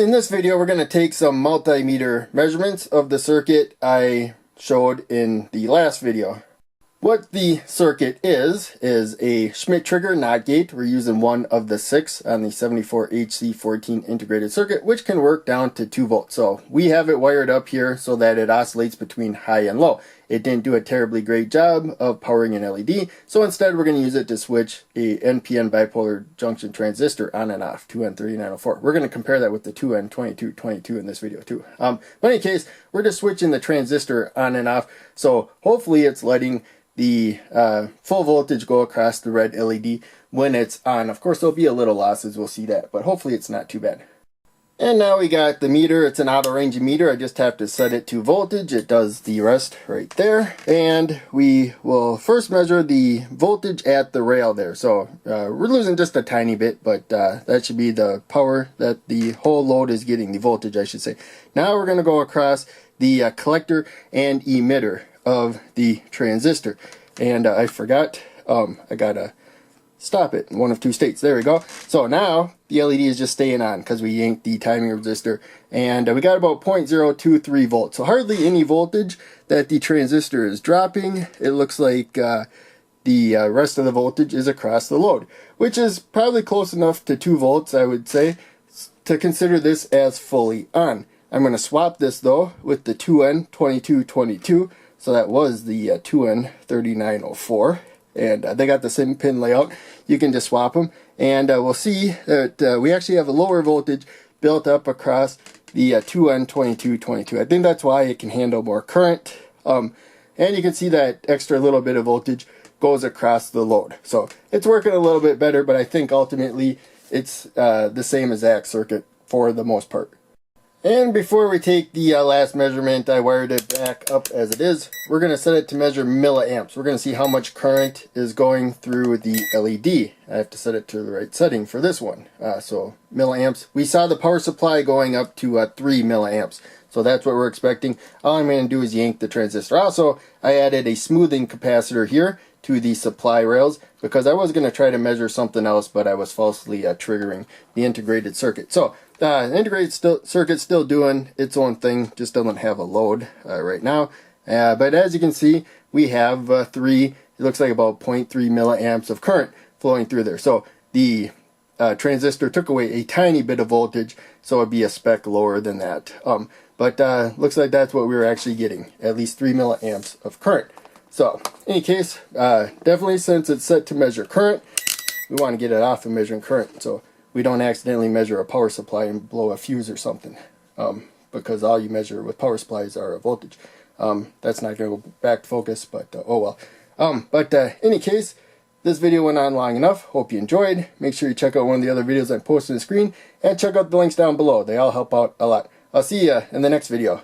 In this video, we're going to take some multimeter measurements of the circuit I showed in the last video. What the circuit is a Schmitt trigger NOT gate. We're using one of the 6 on the 74HC14 integrated circuit, which can work down to 2 volts. So we have it wired up here so that it oscillates between high and low. It didn't do a terribly great job of powering an LED, so instead we're going to use it to switch a NPN bipolar junction transistor on and off, 2N3904. We're going to compare that with the 2N2222 in this video too. But in any case, we're just switching the transistor on and off, so hopefully it's letting the full voltage go across the red LED when it's on. Of course, there'll be a little losses, we'll see that, but hopefully it's not too bad. And now we got the meter. It's an auto ranging meter. I just have to set it to voltage. It does the rest right there. And we will first measure the voltage at the rail there. So we're losing just a tiny bit, but that should be the power that the whole load is getting, the voltage I should say. Now we're going to go across the collector and emitter of the transistor. And I forgot, I gotta stop it in one of 2 states. There we go. So now the LED is just staying on because we yanked the timing resistor, and we got about 0.023 volts. So hardly any voltage that the transistor is dropping. It looks like the rest of the voltage is across the load, which is probably close enough to 2 volts, I would say, to consider this as fully on. I'm going to swap this though with the 2N2222. So that was the 2N3904. And they got the same pin layout. You can just swap them, and we'll see that we actually have a lower voltage built up across the 2N2222. I think that's why it can handle more current, and you can see that extra little bit of voltage goes across the load. So it's working a little bit better, but I think ultimately it's the same exact circuit for the most part. And before we take the last measurement, I wired it back up as it is. We're going to set it to measure milliamps. We're going to see how much current is going through the LED. I have to set it to the right setting for this one. So milliamps. We saw the power supply going up to 3 milliamps. So that's what we're expecting. All I'm going to do is yank the transistor. Also, I added a smoothing capacitor here to the supply rails because I was going to try to measure something else, but I was falsely triggering the integrated circuit. So the integrated circuit's still doing its own thing, just doesn't have a load right now. But as you can see, we have it looks like about 0.3 milliamps of current flowing through there. So the transistor took away a tiny bit of voltage, so it'd be a speck lower than that. But looks like that's what we were actually getting, at least 3 milliamps of current. So, in any case, definitely since it's set to measure current, we want to get it off of measuring current so we don't accidentally measure a power supply and blow a fuse or something, because all you measure with power supplies are a voltage. That's not going to go back to focus, but oh well. In any case, this video went on long enough. Hope you enjoyed. Make sure you check out one of the other videos I posted on the screen, and check out the links down below. They all help out a lot. I'll see you in the next video.